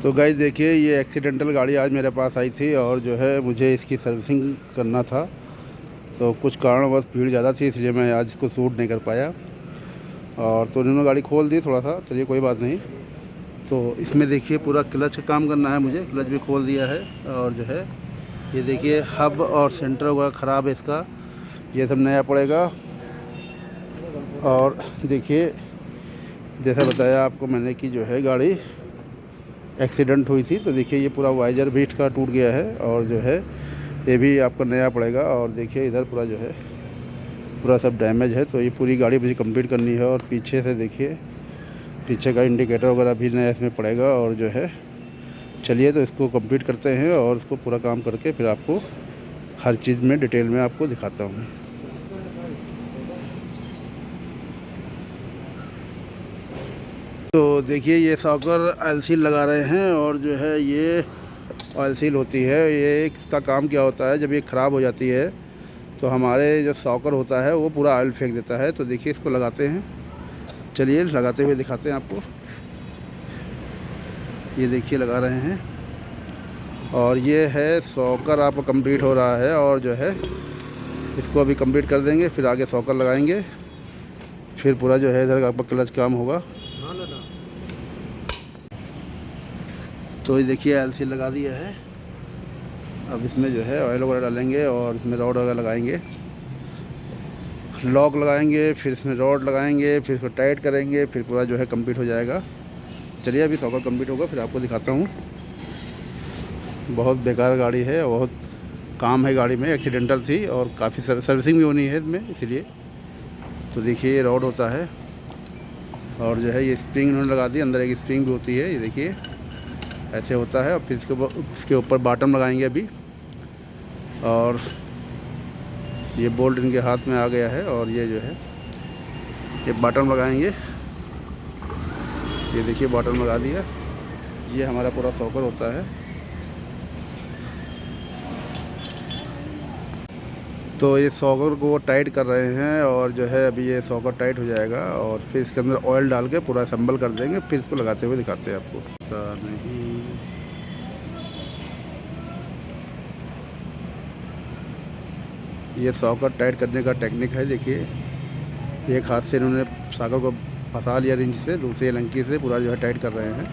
तो गाइस देखिए, ये एक्सीडेंटल गाड़ी आज मेरे पास आई थी और जो है मुझे इसकी सर्विसिंग करना था। तो कुछ कारणवश भीड़ ज़्यादा थी, इसलिए मैं आज इसको शूट नहीं कर पाया। और तो उन्होंने गाड़ी खोल दी थोड़ा सा, चलिए कोई बात नहीं। तो इसमें देखिए पूरा क्लच का काम करना है मुझे, क्लच भी खोल दिया है। और जो है ये देखिए हब और सेंटर वगैरह ख़राब है इसका, ये सब नया पड़ेगा। और देखिए जैसा बताया आपको मैंने कि जो है गाड़ी एक्सीडेंट हुई थी, तो देखिए ये पूरा वाइजर भी इसका टूट गया है और जो है ये भी आपको नया पड़ेगा। और देखिए इधर पूरा जो है पूरा सब डैमेज है, तो ये पूरी गाड़ी मुझे कंप्लीट करनी है। और पीछे से देखिए पीछे का इंडिकेटर वगैरह भी नया इसमें पड़ेगा। और जो है चलिए तो इसको कंप्लीट करते हैं और इसको पूरा काम करके फिर आपको हर चीज़ में डिटेल में आपको दिखाता हूँ। तो देखिए ये सॉकर ऑयल सील लगा रहे हैं और जो है ये ऑयल सील होती है। ये इसका काम क्या होता है, जब ये ख़राब हो जाती है तो हमारे जो सॉकर होता है वो पूरा ऑयल फेंक देता है। तो देखिए इसको लगाते हैं, चलिए लगाते हुए दिखाते हैं आपको। ये देखिए लगा रहे हैं और ये है सॉकर आपका कंप्लीट हो रहा है। और जो है इसको अभी कंप्लीट कर देंगे, फिर आगे सॉकर लगाएंगे, फिर पूरा जो है इधर आपका क्लच काम होगा। तो ये देखिए एलसी लगा दिया है। अब इसमें जो है ऑयल वगैरह डालेंगे और इसमें रॉड वगैरह लगाएंगे, लॉक लगाएंगे, फिर इसमें रॉड लगाएंगे, फिर इसको टाइट करेंगे, फिर पूरा जो है कंप्लीट हो जाएगा। चलिए अभी सॉकर कंप्लीट होगा फिर आपको दिखाता हूँ। बहुत बेकार गाड़ी है, बहुत काम है गाड़ी में, एक्सीडेंटल थी और काफ़ी सर्विसिंग भी होनी है इसमें, इसलिए। तो देखिए ये रॉड होता है और जो है ये स्प्रिंग इन्होंने लगा दी, अंदर एक स्प्रिंग भी होती है, ये देखिए ऐसे होता है। और फिर इसके ऊपर बॉटम लगाएंगे अभी। और ये बोल्ट इनके हाथ में आ गया है और ये जो है ये बॉटम लगाएंगे। ये देखिए बॉटम लगा दिया। ये हमारा पूरा सॉकर होता है। तो ये सॉकर को टाइट कर रहे हैं और जो है अभी ये सॉकर टाइट हो जाएगा और फिर इसके अंदर ऑयल डाल के पूरा असेंबल कर देंगे, फिर इसको लगाते हुए दिखाते हैं आपको। नहीं, ये सॉकर टाइट करने का टेक्निक है। देखिए एक हाथ से इन्होंने सॉकर को फंसा लिया रिंच से, दूसरी लंकी से पूरा जो है टाइट कर रहे हैं।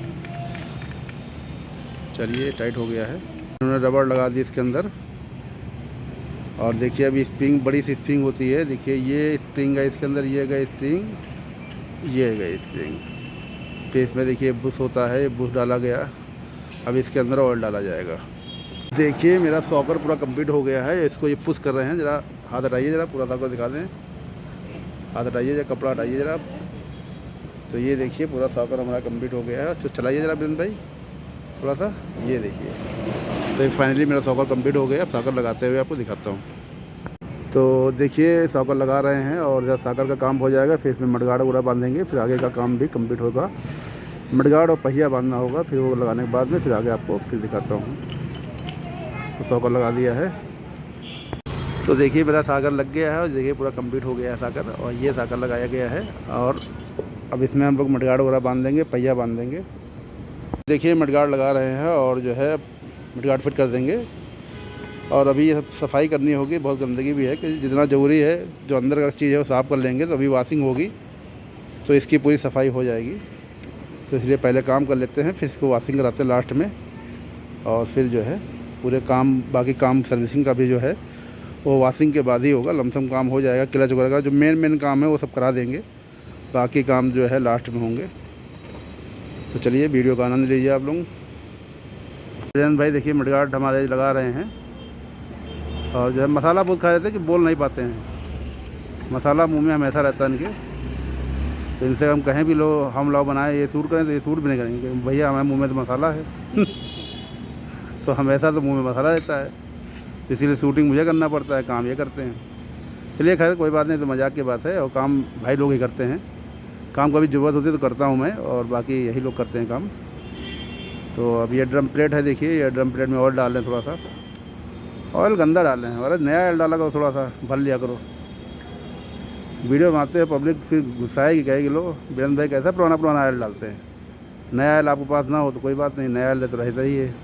चलिए टाइट हो गया है। इन्होंने रबड़ लगा दी इसके अंदर। और देखिए अभी स्प्रिंग, बड़ी सी स्प्रिंग होती है, देखिए ये स्प्रिंग है इसके अंदर, ये गई स्प्रिंग, ये गई स्प्रिंग। फिर इसमें देखिए बुश होता है, बुश डाला गया। अब इसके अंदर ऑयल डाला जाएगा। देखिए मेरा सॉकर पूरा कंप्लीट हो गया है। इसको ये पुश कर रहे हैं, ज़रा हाथ हटाइए, ज़रा पूरा सॉकर दिखा दें, हाथ हटाइए, ज़रा कपड़ा हटाइए ज़रा। तो ये देखिए पूरा सॉकर हमारा कंप्लीट हो गया है। तो चलाइए ज़रा बिरन भाई थोड़ा सा, ये देखिए। तो फाइनली मेरा सॉकर कंप्लीट हो गया। अब सॉकर लगाते हुए आपको दिखाता हूँ। तो देखिए सॉकर लगा रहे हैं और जब सॉकर का काम हो जाएगा फिर इसमें मडगाड़ वगैरह बांधेंगे, फिर आगे का काम भी कंप्लीट होगा। मडगाड़ और पहिया बांधना होगा, फिर वो लगाने के बाद में फिर आगे आपको फिर दिखाता हूँ। तो सॉकर लगा दिया है। तो देखिए मेरा सॉकर लग गया है और देखिए पूरा कंप्लीट हो गया है सॉकर। और ये सॉकर लगाया गया है और अब इसमें हम लोग मडगाड़ वगैरह बांध देंगे, पहिया बांध देंगे। देखिए मडगाड़ लगा रहे हैं और जो है मडगाड़ फिट कर देंगे। और अभी ये सब सफाई करनी होगी, बहुत गंदगी भी है, कि जितना ज़रूरी है जो अंदर का चीज़ है वो साफ़ कर लेंगे तो अभी वॉशिंग होगी तो इसकी पूरी सफाई हो जाएगी। तो इसलिए पहले काम कर लेते हैं, फिर इसको वॉशिंग कराते हैं लास्ट में। और फिर जो है पूरे काम, बाकी काम सर्विसिंग का भी जो है वो वॉशिंग के बाद ही होगा। लमसम काम हो जाएगा, क्लच वगैरह का जो मेन काम है वो सब करा देंगे, बाकी काम जो है लास्ट में होंगे। तो चलिए वीडियो का आनंद लीजिए आप लोग। प्रियंक भाई देखिए मडगाड़ हमारे लगा रहे हैं और जो है मसाला बहुत खा रहे थे कि बोल नहीं पाते हैं, मसाला मुंह में हमेशा रहता है इनके। तो इनसे हम कहें भी लो हम लाओ बनाए ये शूट करें तो ये शूट भी नहीं करेंगे, भैया हमारे मुंह में तो मसाला है। तो हमेशा तो मुंह में मसाला रहता है, इसीलिए शूटिंग मुझे करना पड़ता है, काम ये करते हैं। चलिए खैर कोई बात नहीं, तो मजाक की बात है और काम भाई लोग ही करते हैं। काम कभी ज़रूरत होती है तो करता हूँ मैं, और बाकी यही लोग करते हैं काम। तो अब ये ड्रम प्लेट है, देखिए ये ड्रम प्लेट में ऑयल डाल लें, थोड़ा सा ऑयल गंदा डाल रहे हैं। अरे नया ऑयल डाला करो, थोड़ा सा भर लिया करो। वीडियो बनाते हैं पब्लिक फिर गुस्साएगी, कहेगी लो बीरेंद्र भाई कैसा पुराना ऑयल डालते हैं। नया ऑयल आपके पास ना हो तो कोई बात नहीं, नया ऑयल तो रहता ही है।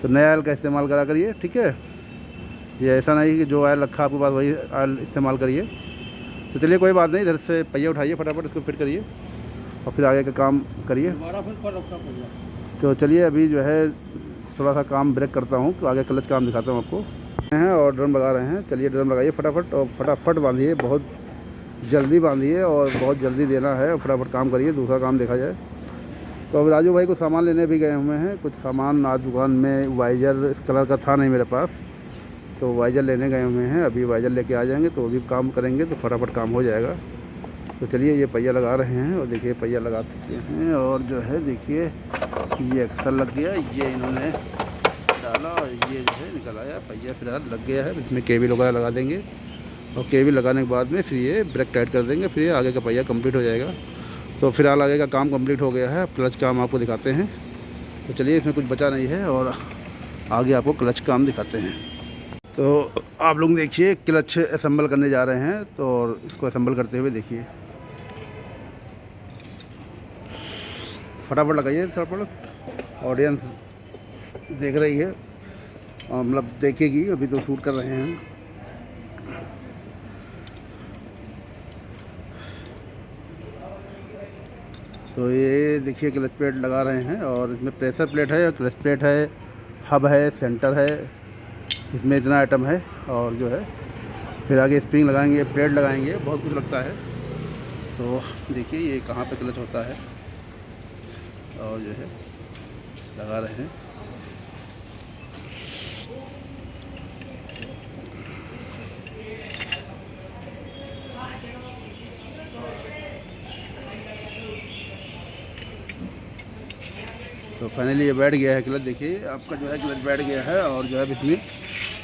तो नया ऑयल का इस्तेमाल करा करिए, ठीक है। ये ऐसा नहीं कि जो ऑयल रखा आपके पास वही ऑयल इस्तेमाल करिए। तो चलिए कोई बात नहीं, इधर से पहिया उठाइए, फटाफट इसको फिट करिए और फिर आगे का काम करिए। तो चलिए अभी जो है थोड़ा सा काम ब्रेक करता हूँ, तो आगे क्लच काम दिखाता हूँ आपको हैं। और ड्रम लगा रहे हैं, चलिए ड्रम लगाइए फटाफट, और फटाफट बांधिए, बहुत जल्दी बांधिए और बहुत जल्दी देना है, और फटाफट काम करिए, दूसरा काम देखा जाए। तो अब राजू भाई को सामान लेने भी गए हुए हैं, कुछ सामान आज दुकान में वाइजर इस कलर का था नहीं मेरे पास, तो वाइजर लेने गए हुए हैं। अभी वाइजर लेके आ जाएंगे तो भी काम करेंगे तो फटाफट काम हो जाएगा। तो चलिए ये पहिया लगा रहे हैं, और देखिए पहिया लगा चुके हैं, और जो है देखिए ये एक्सल लग गया, ये इन्होंने डाला और ये जो है निकल आया, पहिया फिलहाल लग गया है। इसमें केबल वगैरह लगा देंगे, और केबल लगाने के बाद में फिर ये ब्रेक टाइट कर देंगे, फिर ये आगे का पहिया कंप्लीट हो जाएगा। तो फिलहाल आगे का काम कंप्लीट हो गया है, क्लच काम आपको दिखाते हैं। तो चलिए इसमें कुछ बचा नहीं है, और आगे आपको क्लच काम दिखाते हैं। तो आप लोग देखिए क्लच असेंबल करने जा रहे हैं, तो इसको असेंबल करते हुए देखिए, फटाफट लगाइए, फटाफट। ऑडियंस देख रही है, मतलब देखेगी, अभी तो शूट कर रहे हैं। तो ये देखिए क्लच प्लेट लगा रहे हैं, और इसमें प्रेशर प्लेट है, क्लच प्लेट है, हब है, सेंटर है, इसमें इतना आइटम है। और जो है फिर आगे स्प्रिंग लगाएंगे, प्लेट लगाएंगे, बहुत कुछ लगता है। तो देखिए ये कहाँ पे क्लच होता है, और जो है लगा रहे हैं। तो फाइनली ये बैठ गया है क्लच, देखिए आपका जो है क्लच बैठ गया है। और जो है इसमें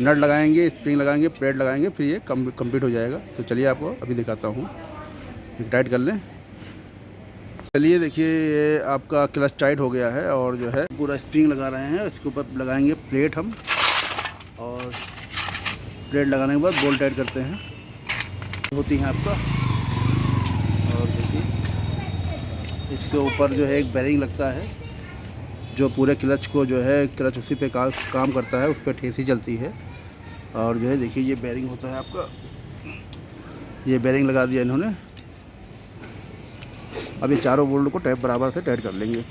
नट लगाएंगे, स्प्रिंग लगाएंगे, प्लेट लगाएंगे, फिर ये कंप्लीट हो जाएगा। तो चलिए आपको अभी दिखाता हूँ, टाइट कर लें। चलिए देखिए ये आपका क्लच टाइट हो गया है, और जो है पूरा स्प्रिंग लगा रहे हैं, इसके ऊपर लगाएंगे प्लेट हम, और प्लेट लगाने के बाद बोल्ट टाइट करते हैं, होती हैं आपका। और देखिए इसके ऊपर जो है एक बेरिंग लगता है, जो पूरे क्लच को जो है, क्लच उसी पे काम करता है, उस पर ठेसी चलती है। और जो है देखिए ये बेरिंग होता है आपका, ये बेरिंग लगा दिया इन्होंने। अभी चारों बोल्ट को टैप बराबर से टाइट कर लेंगे।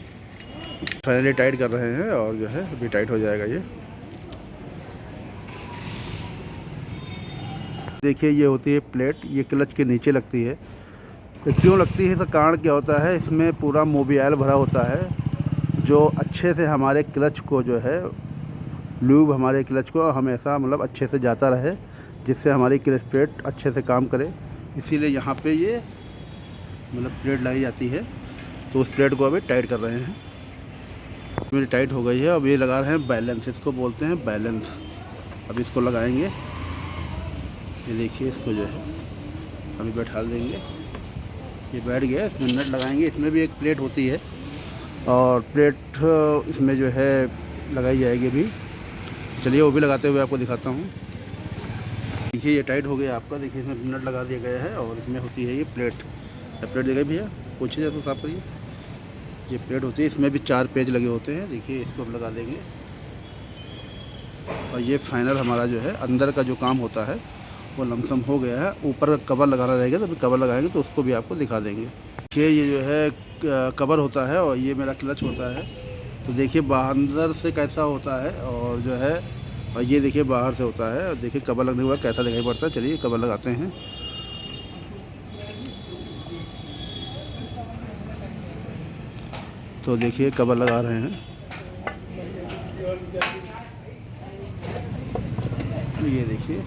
फाइनली टाइट कर रहे हैं, और जो है अभी टाइट हो जाएगा ये। देखिए ये होती है प्लेट, ये क्लच के नीचे लगती है। तो क्यों लगती है, इसका कारण क्या होता है, इसमें पूरा मोबियाइल भरा होता है, जो अच्छे से हमारे क्लच को जो है लूब हमारे क्लच को हमेशा मतलब अच्छे से जाता रहे, जिससे हमारी क्लच प्लेट अच्छे से काम करे। इसीलिए यहाँ पे ये मतलब प्लेट लाई जाती है। तो उस प्लेट को अभी टाइट कर रहे हैं, मेरी टाइट हो गई है। अब ये लगा रहे हैं बैलेंस, इसको बोलते हैं बैलेंस। अब इसको लगाएंगे, ये देखिए इसको जो है अभी बैठा देंगे, ये बैठ गया। इसमें नट लगाएंगे, इसमें भी एक प्लेट होती है, और प्लेट इसमें जो है लगाई जाएगी भी। चलिए वो भी लगाते हुए आपको दिखाता हूँ। देखिए ये टाइट हो गया आपका, देखिए इसमें नट लगा दिया गया है, और इसमें होती है ये प्लेट। प्लेट देखिए भैया, पूछिए जैसे साफ करिए। ये प्लेट होती है, इसमें भी 4 पेज लगे होते हैं। देखिए इसको हम लगा देंगे, और ये फाइनल हमारा जो है अंदर का जो काम होता है वो लमसम हो गया है। ऊपर कवर लगाना रहेगा, तो अभी कवर लगाएंगे तो उसको भी आपको दिखा देंगे। देखिए ये जो है कवर होता है, और ये मेरा क्लच होता है। तो देखिए बाहर अंदर से कैसा होता है, और जो है और ये देखिए बाहर से होता है। और देखिए कवर लगने के बाद कैसा दिखाई पड़ता है। चलिए कवर लगाते हैं। तो देखिए कवर लगा रहे हैं, ये देखिए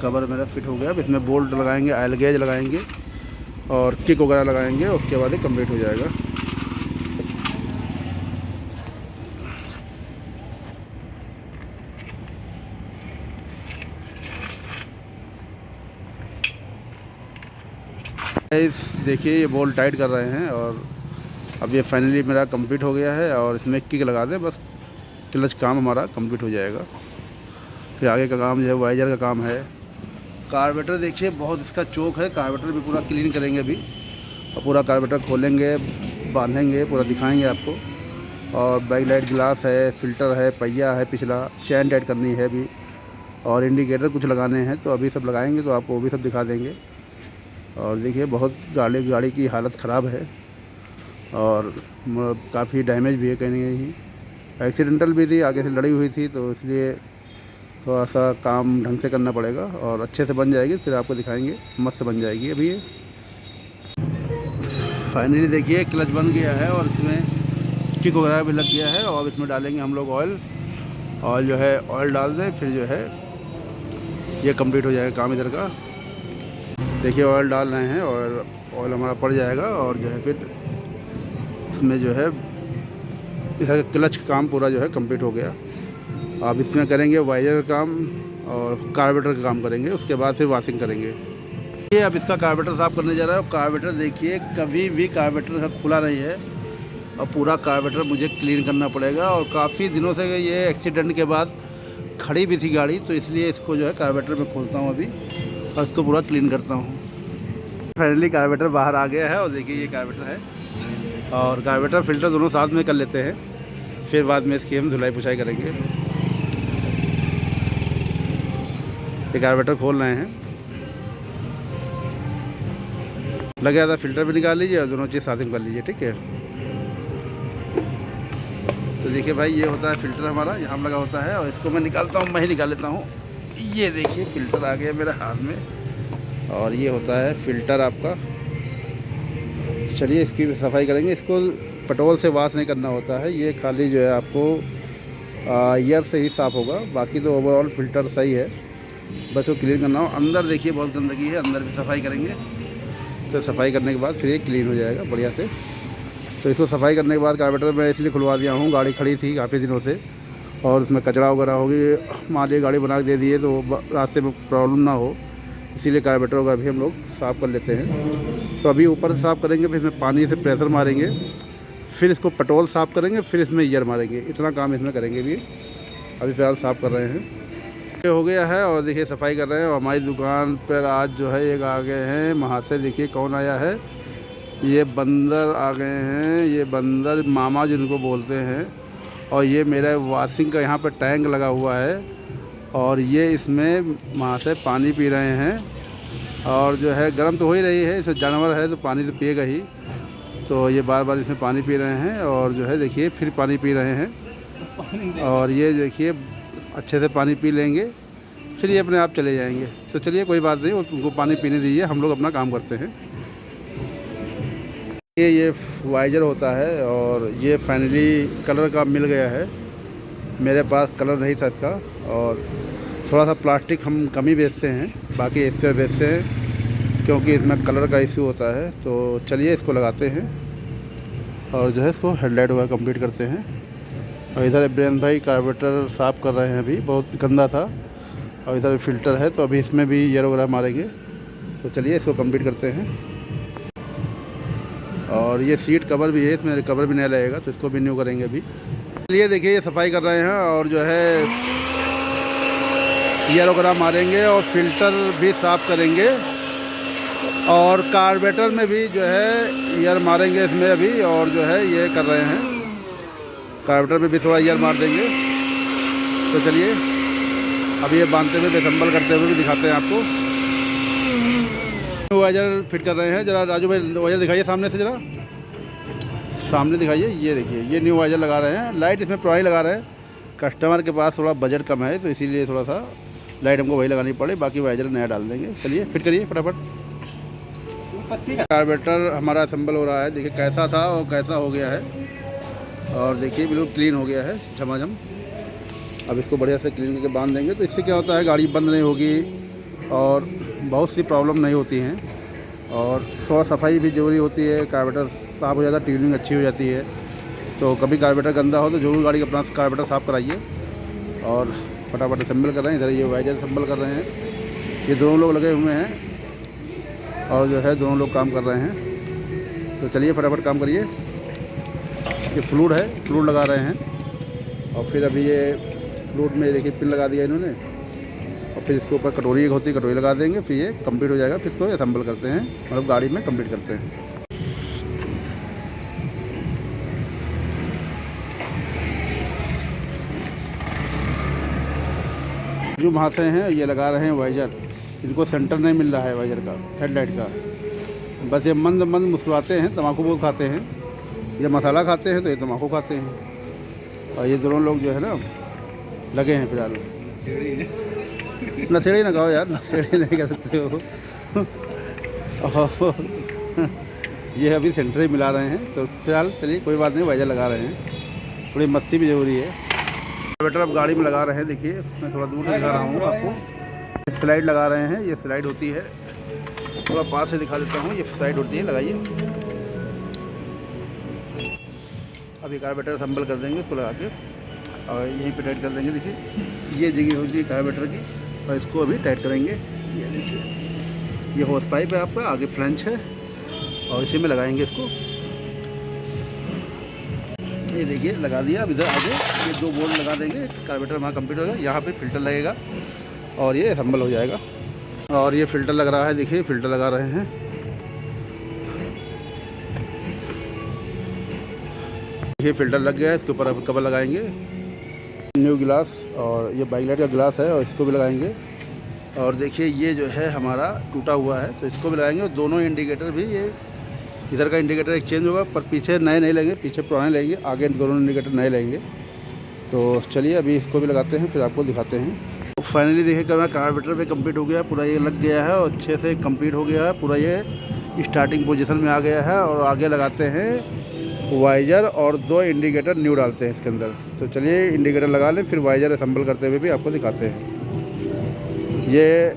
कवर मेरा फिट हो गया। अब इसमें बोल्ट लगाएंगे, ऑयल गेज लगाएंगे, और किक वगैरह लगाएंगे, उसके बाद ही कंप्लीट हो जाएगा। देखिए ये बोल्ट टाइट कर रहे हैं, और अब ये फाइनली मेरा कंप्लीट हो गया है। और इसमें किक लगा दें, बस क्लच काम हमारा कंप्लीट हो जाएगा। फिर आगे का काम जो है वाइजर का काम है। कार्बोरेटर देखिए बहुत इसका चोक है, कार्बोरेटर भी पूरा क्लीन करेंगे अभी, और पूरा कार्बोरेटर खोलेंगे, बांधेंगे, पूरा दिखाएंगे आपको। और बैक लाइट ग्लास है, फ़िल्टर है, पहिया है पिछला, चैन टाइट करनी है अभी, और इंडिकेटर कुछ लगाने हैं, तो अभी सब लगाएंगे तो आपको वो भी सब दिखा देंगे। और देखिए बहुत गाड़ी की हालत ख़राब है और काफ़ी डैमेज भी है, कहीं ना कहीं एक्सीडेंटल भी थी, आगे से लड़ी हुई थी, तो इसलिए थोड़ा सा काम ढंग से करना पड़ेगा और अच्छे से बन जाएगी, फिर आपको दिखाएंगे। मस्त बन जाएगी। अभी ये फाइनली देखिए क्लच बन गया है और इसमें किक वगैरह भी लग गया है। और इसमें डालेंगे हम लोग ऑयल जो है, ऑयल डाल दें, फिर जो है ये कंप्लीट हो जाएगा काम इधर का। देखिए ऑयल डाल रहे हैं और ऑयल हमारा पड़ जाएगा और जो है फिर इसमें जो है इधर क्लच काम पूरा जो है कंप्लीट हो गया। अब इसमें करेंगे वाइजर का काम और कार्बोरेटर का काम करेंगे, उसके बाद फिर वॉशिंग करेंगे। ये अब इसका कार्बोरेटर साफ़ करने जा रहा है। और कार्बोरेटर देखिए कभी भी कार्बोरेटर खुला नहीं है और पूरा कार्बोरेटर मुझे क्लीन करना पड़ेगा। और काफ़ी दिनों से ये एक्सीडेंट के बाद खड़ी भी थी गाड़ी, तो इसलिए इसको जो है कार्बोरेटर में खोलता हूँ अभी और इसको पूरा क्लीन करता हूँ। फाइनली कार्बोरेटर बाहर आ गया है और देखिए ये कार्बोरेटर है और कार्बोरेटर फ़िल्टर दोनों साथ में कर लेते हैं, फिर बाद में इसकी हम धुलाई पुछाई करेंगे। ये कार्बोरेटर खोल रहे हैं, लगा था फ़िल्टर भी निकाल लीजिए और दोनों चीज़ साथ में कर लीजिए, ठीक है। तो देखिए भाई ये होता है फ़िल्टर हमारा, यहाँ लगा होता है और इसको मैं निकालता हूँ, मैं ही निकाल लेता हूँ। ये देखिए फ़िल्टर आ गया मेरे हाथ में और ये होता है फ़िल्टर आपका। चलिए इसकी भी सफाई करेंगे। इसको पेट्रोल से वॉश नहीं करना होता है, ये खाली जो है आपको एयर से ही साफ़ होगा, बाकी तो ओवरऑल फ़िल्टर सही है, बस वो क्लीन करना हो। अंदर देखिए बहुत गंदगी है, अंदर भी सफाई करेंगे, तो सफाई करने के बाद फिर ये क्लीन हो जाएगा बढ़िया से। तो इसको सफाई करने के बाद कार्बोरेटर मैं इसलिए खुलवा दिया हूँ, गाड़ी खड़ी थी काफ़ी दिनों से और उसमें कचरा वगैरह होगी, मान लीजिए गाड़ी बना के दे दिए तो रास्ते में प्रॉब्लम ना हो, इसीलिए कार्बोरेटर वगैरह भी हम लोग साफ़ कर लेते हैं। तो अभी ऊपर से साफ़ करेंगे, फिर इसमें पानी से प्रेशर मारेंगे, फिर इसको पेट्रोल साफ़ करेंगे, फिर इसमें ईयर मारेंगे। इतना काम इसमें करेंगे भी। अभी फ़िलहाल साफ़ कर रहे हैं, ये हो गया है। और देखिए सफाई कर रहे हैं। और हमारी दुकान पर आज जो है एक आ गए हैं वहाँ से, देखिए कौन आया है, ये बंदर आ गए हैं, ये बंदर मामा जिनको बोलते हैं। और ये मेरा वॉशिंग का यहाँ पर टैंक लगा हुआ है और ये इसमें वहाँ से पानी पी रहे हैं। और जो है गर्म तो हो ही रही है, इसे जानवर है तो पानी तो पिएगा ही, तो ये बार बार इसमें पानी पी रहे हैं और जो है देखिए फिर पानी पी रहे हैं। और ये देखिए अच्छे से पानी पी लेंगे, फिर ये अपने आप चले जाएंगे। तो चलिए कोई बात नहीं, उनको पानी पीने दीजिए, हम लोग अपना काम करते हैं। ये वाइजर होता है और ये फाइनली कलर का मिल गया है। मेरे पास कलर नहीं था इसका और थोड़ा सा प्लास्टिक हम कम ही बेचते हैं, बाकी एक्स्ट्रा बेचते हैं क्योंकि इसमें कलर का इश्यू होता है। तो चलिए इसको लगाते हैं और जो है इसको हेडलाइट वगैरह कंप्लीट करते हैं। और इधर इब्राहिम भाई कार्बोरेटर साफ़ कर रहे हैं, अभी बहुत गंदा था। और इधर फ़िल्टर है तो अभी इसमें भी एयर वगैरह मारेंगे। तो चलिए इसको कंप्लीट करते हैं। और ये सीट कवर भी है, इसमें कवर भी नया लगेगा तो इसको भी न्यू करेंगे अभी। चलिए देखिए ये सफाई कर रहे हैं और जो है एयर वगैरह मारेंगे और फ़िल्टर भी साफ़ करेंगे और कार्बोरेटर में भी जो है एयर मारेंगे इसमें अभी। और जो है ये कर रहे हैं, कार्बोरेटर में भी थोड़ा एयर मार देंगे। तो चलिए अभी ये बांधते हुए डिसम्बल करते हुए भी दिखाते हैं आपको। वाइजर फिट कर रहे हैं, ज़रा राजू भाई वाइजर दिखाइए सामने से, ज़रा सामने दिखाइए। ये देखिए ये न्यू वाइजर लगा रहे हैं, लाइट इसमें पुरानी लगा रहे हैं। कस्टमर के पास थोड़ा बजट कम है तो इसीलिए थोड़ा सा लाइट हमको वही लगानी पड़े, बाकी वाइजर नया डाल देंगे। चलिए फिट करिए फटाफट। कार्बोरेटर हमारा असेंबल हो रहा है, देखिए कैसा था और कैसा हो गया है। और देखिए बिल्कुल क्लीन हो गया है झमाझम। अब इसको बढ़िया से क्लीन करके बांध देंगे, तो इससे क्या होता है गाड़ी बंद नहीं होगी और बहुत सी प्रॉब्लम नहीं होती हैं। और थोड़ा सफाई भी ज़रूरी होती है, कार्बोरेटर साफ़ हो जाता है, ट्यूनिंग अच्छी हो जाती है। तो कभी कार्बोरेटर गंदा हो तो जरूर गाड़ी का अपना कार्बोरेटर साफ़ कराइए। और फटाफट असेंबल कर रहे हैं, इधर ये वाइजर असेंबल कर रहे हैं। ये दोनों लोग लगे हुए हैं और जो है दोनों लोग काम कर रहे हैं। तो चलिए फटाफट काम करिए। ये फ्लूइड है, फ्लूइड लगा रहे हैं और फिर अभी ये फ्लूइड में देखिए पिन लगा दिया इन्होंने। और फिर इसके ऊपर कटोरी एक होती है, कटोरी लगा देंगे, फिर ये कंप्लीट हो जाएगा। फिर इसको असेंबल करते हैं, मतलब गाड़ी में कंप्लीट करते हैं। राजू महाशय हैं, ये लगा रहे हैं वाइजर। इनको सेंटर नहीं मिल रहा है वाइजर का, हेडलाइट का। बस ये मंद मंद मुस्कुराते हैं, तम्बाकू बहुत खाते हैं। ये मसाला खाते हैं तो ये तम्बाकू खाते हैं। और ये दोनों लोग जो है ना लगे हैं फिलहाल। नशेड़ी ना कहो यार, नशेड़ी नहीं कह सकते हो। ये अभी सेंटर ही मिला रहे हैं। तो फिलहाल चलिए कोई बात नहीं, वाइजर लगा रहे हैं, थोड़ी मस्ती भी ज़रूरी है। बेटर अब गाड़ी में लगा रहे हैं। देखिए मैं थोड़ा दूर से दिखा रहा हूँ आपको। स्लाइड लगा रहे हैं, ये स्लाइड होती है, थोड़ा पास से दिखा देता हूँ। ये स्लाइड होती है, लगाइए। अभी कार्बेटर असेंबल कर देंगे इसको लगा के, और यहीं पे टाइट कर देंगे। देखिए ये जगह होती है कार्बेटर की, और इसको अभी टाइट करेंगे। ये देखिए, ये होस पाइप है आपका, आगे फ्लंच है, और इसी में लगाएंगे इसको। ये देखिए लगा दिया। अब इधर आगे ये 2 बोल्ट लगा देंगे, कार्बेटर वहाँ कंप्लीट होगा। यहाँ पे फिल्टर लगेगा और ये असेंबल हो जाएगा। और ये फ़िल्टर लग रहा है, देखिए फ़िल्टर लगा रहे हैं। ये फ़िल्टर लग गया है, इसके ऊपर अब कवर लगाएंगे। न्यू गिलास, और ये बाइक लाइट का गिलास है, और इसको भी लगाएंगे। और देखिए ये जो है हमारा टूटा हुआ है, तो इसको भी लगाएंगे। और दोनों इंडिकेटर भी, ये इधर का इंडिकेटर एक्सचेंज होगा, पर पीछे नए नहीं लेंगे, पीछे पुराने लेंगे, आगे दोनों इंडिकेटर नए लेंगे। तो चलिए अभी इसको भी लगाते हैं, फिर आपको दिखाते हैं। तो फाइनली देखिए मेरा कार्बेटर पे कंप्लीट हो गया, पूरा ये लग गया है और अच्छे से कंप्लीट हो गया है। पूरा ये स्टार्टिंग पोजीशन में आ गया है। और आगे लगाते हैं वाइजर, और 2 इंडिकेटर न्यू डालते हैं इसके अंदर। तो चलिए इंडिकेटर लगा लें, फिर वाइजर असेंबल करते हुए भी आपको दिखाते हैं। ये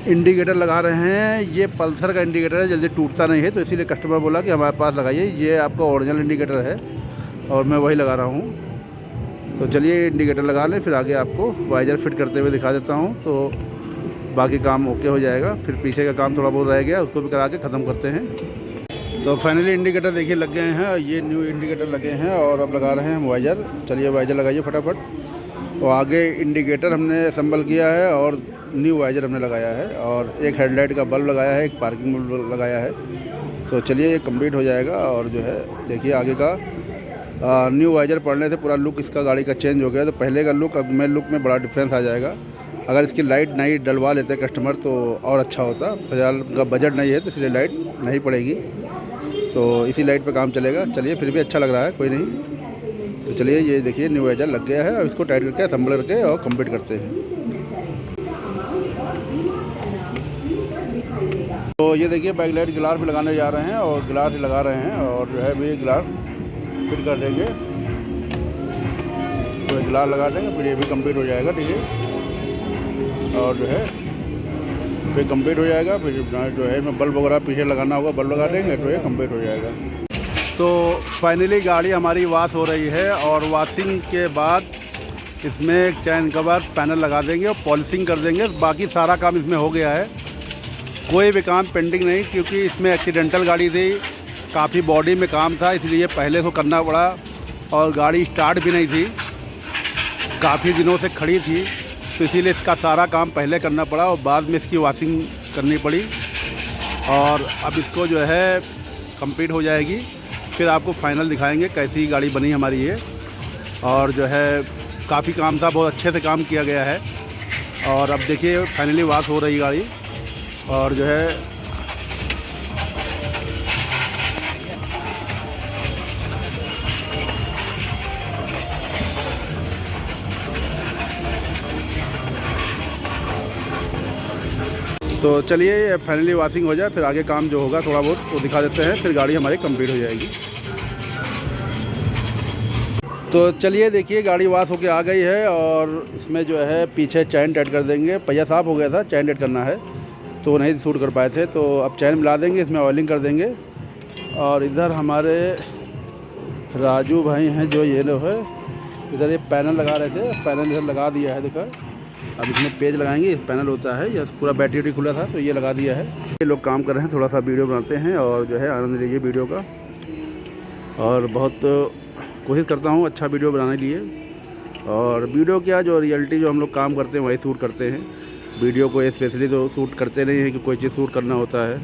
इंडिकेटर लगा रहे हैं, ये पल्सर का इंडिकेटर है, जल्दी टूटता नहीं है, तो इसीलिए कस्टमर बोला कि हमारे पास लगाइए। ये आपका ओरिजिनल इंडिकेटर है और मैं वही लगा रहा हूँ। तो चलिए इंडिकेटर लगा लें, फिर आगे आपको वाइजर फिट करते हुए दिखा देता हूँ। तो बाकी काम ओके हो जाएगा। फिर पीछे का काम थोड़ा बहुत रह गया, उसको भी करा के ख़त्म करते हैं। तो फाइनली इंडिकेटर देखिए लग गए हैं, ये न्यू इंडिकेटर लगे हैं। और अब लगा रहे हैं हम वाइजर। चलिए वाइजर लगाइए फटाफट। और आगे इंडिकेटर हमने असेंबल किया है, और न्यू वाइजर हमने लगाया है, और एक हेडलाइट का बल्ब लगाया है, एक पार्किंग बल्ब लगाया है। तो चलिए ये कंप्लीट हो जाएगा। और जो है देखिए आगे का न्यू वाइजर पड़ने से पूरा लुक इसका गाड़ी का चेंज हो गया। तो पहले का लुक अब में लुक में बड़ा डिफरेंस आ जाएगा। अगर इसकी लाइट नई डलवा लेते कस्टमर तो और अच्छा होता। फिलहाल का बजट नहीं है, तो इसलिए लाइट नहीं पड़ेगी, तो इसी लाइट पे काम चलेगा। चलिए फिर भी अच्छा लग रहा है, कोई नहीं। तो चलिए ये देखिए न्यू वाइजर लग गया है। अब इसको टाइट करके असेंबल करके और कंप्लीट करते हैं। तो ये देखिए बैक लाइट गिलास भी लगाने जा रहे हैं, और गिलास भी लगा रहे हैं, और जो है भी गिलास फिट कर देंगे। तो गिलास लगा देंगे, फिर ये भी कंप्लीट हो जाएगा। ठीक है, और जो है फिर कंप्लीट हो जाएगा। फिर जो है मैं बल्ब वगैरह पीछे लगाना होगा, बल्ब लगा देंगे, तो ये कंप्लीट हो जाएगा। तो फाइनली गाड़ी हमारी वॉश हो रही है, और वॉशिंग के बाद इसमें एक चैन कवर पैनल लगा देंगे और पॉलिशिंग कर देंगे। बाकी सारा काम इसमें हो गया है, कोई भी काम पेंडिंग नहीं, क्योंकि इसमें एक्सीडेंटल गाड़ी थी, काफ़ी बॉडी में काम था, इसलिए पहले तो करना पड़ा। और गाड़ी स्टार्ट भी नहीं थी, काफ़ी दिनों से खड़ी थी, तो इसीलिए इसका सारा काम पहले करना पड़ा, और बाद में इसकी वॉशिंग करनी पड़ी। और अब इसको जो है कंप्लीट हो जाएगी, फिर आपको फाइनल दिखाएंगे कैसी गाड़ी बनी हमारी ये। और जो है काफ़ी काम था, बहुत अच्छे से काम किया गया है। और अब देखिए फाइनली वॉश हो रही गाड़ी, और जो है तो चलिए फाइनली वॉशिंग हो जाए, फिर आगे काम जो होगा थोड़ा बहुत वो दिखा देते हैं, फिर गाड़ी हमारी कंप्लीट हो जाएगी। तो चलिए देखिए गाड़ी वॉश होके आ गई है, और इसमें जो है पीछे चैन टाइट कर देंगे। पहिया साफ़ हो गया था, चैन टाइट करना है, तो नहीं शूट कर पाए थे, तो अब चैन मिला देंगे, इसमें ऑयलिंग कर देंगे। और इधर हमारे राजू भाई हैं जो ये लोग है, इधर ये पैनल लगा रहे थे, पैनल इधर लगा दिया है। देखा अब इसमें पेज लगाएंगे, इस पैनल होता है, यह पूरा बैटरी खुला था तो ये लगा दिया है। ये लोग काम कर रहे हैं, थोड़ा सा वीडियो बनाते हैं, और जो है आनंद लीजिए वीडियो का। और बहुत कोशिश करता हूँ अच्छा वीडियो बनाने के लिए। और वीडियो क्या, जो रियलिटी जो हम लोग काम करते हैं वही शूट करते हैं। वीडियो को स्पेशली तो शूट करते नहीं हैं कि कोई चीज़ शूट करना होता है,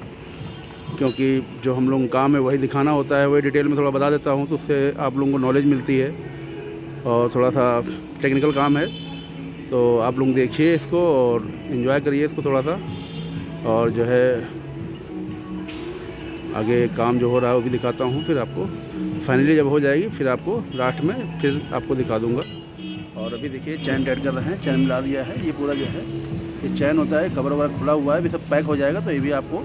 क्योंकि जो हम लोग काम है वही दिखाना होता है। वही डिटेल में थोड़ा बता देता हूँ, तो उससे आप लोगों को नॉलेज मिलती है, और थोड़ा सा टेक्निकल काम है। तो आप लोग देखिए इसको और इन्जॉय करिए इसको थोड़ा सा, और जो है आगे काम जो हो रहा है वो भी दिखाता हूँ फिर आपको। फाइनली जब हो जाएगी फिर आपको लास्ट में फिर आपको दिखा दूँगा। और अभी देखिए चैन टाइट कर रहे हैं, चैन मिला दिया है। ये पूरा जो है ये चैन होता है, कवर वगैरह खुला हुआ है, अभी सब पैक हो जाएगा तो ये भी आपको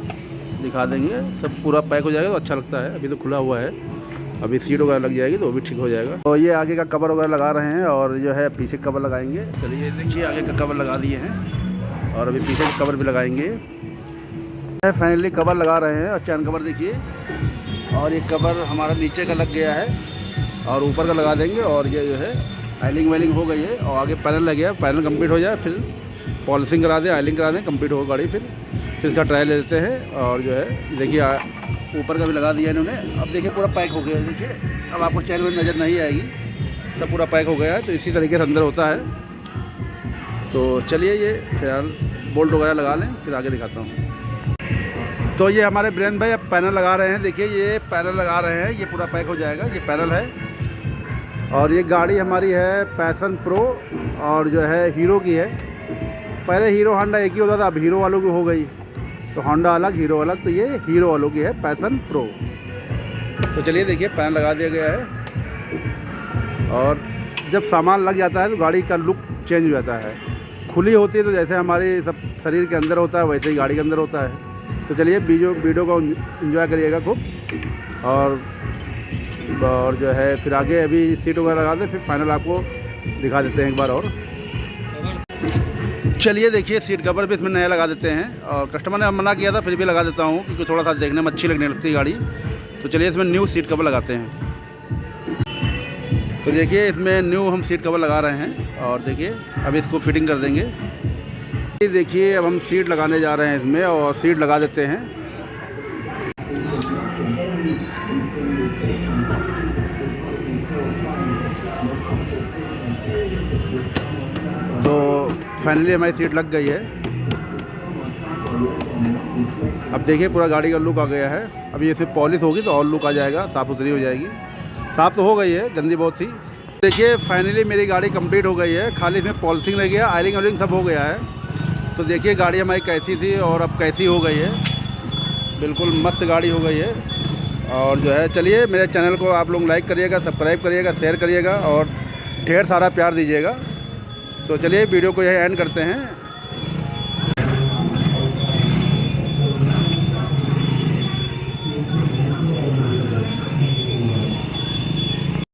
दिखा देंगे। सब पूरा पैक हो जाएगा तो अच्छा लगता है, अभी तो खुला हुआ है, अभी सीट वगैरह लग जाएगी तो वो भी ठीक हो जाएगा। तो ये आगे का कवर वगैरह लगा रहे हैं और जो है पीछे कवर लगाएंगे। चलिए देखिए आगे का कवर लगा दिए हैं और अभी पीछे का कवर भी लगाएंगे। फाइनली कवर लगा रहे हैं और चैन कवर देखिए, और ये कवर हमारा नीचे का लग गया है और ऊपर का लगा देंगे। और ये जो है आइलिंग वाइलिंग हो गई है और आगे पैनल लग गया, पैनल कंप्लीट हो जाए फिर पॉलिशिंग करा दें, आइलिंग करा दें, कंप्लीट हो गाड़ी, फिर इसका ट्रायल ले लेते हैं। और जो है देखिए ऊपर का भी लगा दिया इन्होंने। अब देखिए पूरा पैक हो गया है, देखिए अब आपको चैन में नज़र नहीं आएगी, सब पूरा पैक हो गया है। तो इसी तरीके से अंदर होता है। तो चलिए ये फिलहाल बोल्ट वगैरह लगा लें फिर आगे दिखाता हूँ। तो ये हमारे ब्रेन भाई अब पैनल लगा रहे हैं, देखिए ये पैनल लगा रहे हैं, ये पूरा पैक हो जाएगा, ये पैनल है। और ये गाड़ी हमारी है पैशन प्रो और जो है हीरो की है। पहले हीरो होंडा एक ही होता था, अब हीरो वालों की हो गई, तो होंडा अलग हीरो अलग, तो ये हीरो वालों की है पैशन प्रो। तो चलिए देखिए पैनल लगा दिया गया है और जब सामान लग जाता है तो गाड़ी का लुक चेंज हो जाता है। खुली होती है तो जैसे हमारे सब शरीर के अंदर होता है वैसे ही गाड़ी के अंदर होता है। तो चलिए वीडियो को एंजॉय करिएगा खूब। और जो है फिर आगे अभी सीट वगैरह लगा दें, फिर फाइनल आपको दिखा देते हैं एक बार और। चलिए देखिए सीट कवर भी इसमें नया लगा देते हैं और कस्टमर ने मना किया था फिर भी लगा देता हूँ क्योंकि थोड़ा सा देखने में अच्छी लगने लगती है गाड़ी। तो चलिए इसमें न्यू सीट कवर लगाते हैं। तो देखिए इसमें न्यू हम सीट कवर लगा रहे हैं और देखिए अब इसको फिटिंग कर देंगे। देखिए अब हम सीट लगाने जा रहे हैं इसमें और सीट लगा देते हैं। तो फाइनली हमारी सीट लग गई है। अब देखिए पूरा गाड़ी का लुक आ गया है। अब ये सिर्फ पॉलिश होगी तो और लुक आ जाएगा, साफ़ सुथरी हो जाएगी। साफ़ तो हो गई है, गंदी बहुत थी। देखिए फाइनली मेरी गाड़ी कंप्लीट हो गई है, खाली इसमें पॉलिशिंग लग गया, आयरिंग वायरिंग सब हो गया है। तो देखिए गाड़ी हमारी कैसी थी और अब कैसी हो गई है, बिल्कुल मस्त गाड़ी हो गई है। और जो है चलिए मेरे चैनल को आप लोग लाइक करिएगा, सब्सक्राइब करिएगा, शेयर करिएगा और ढेर सारा प्यार दीजिएगा। तो चलिए वीडियो को यही एंड करते हैं।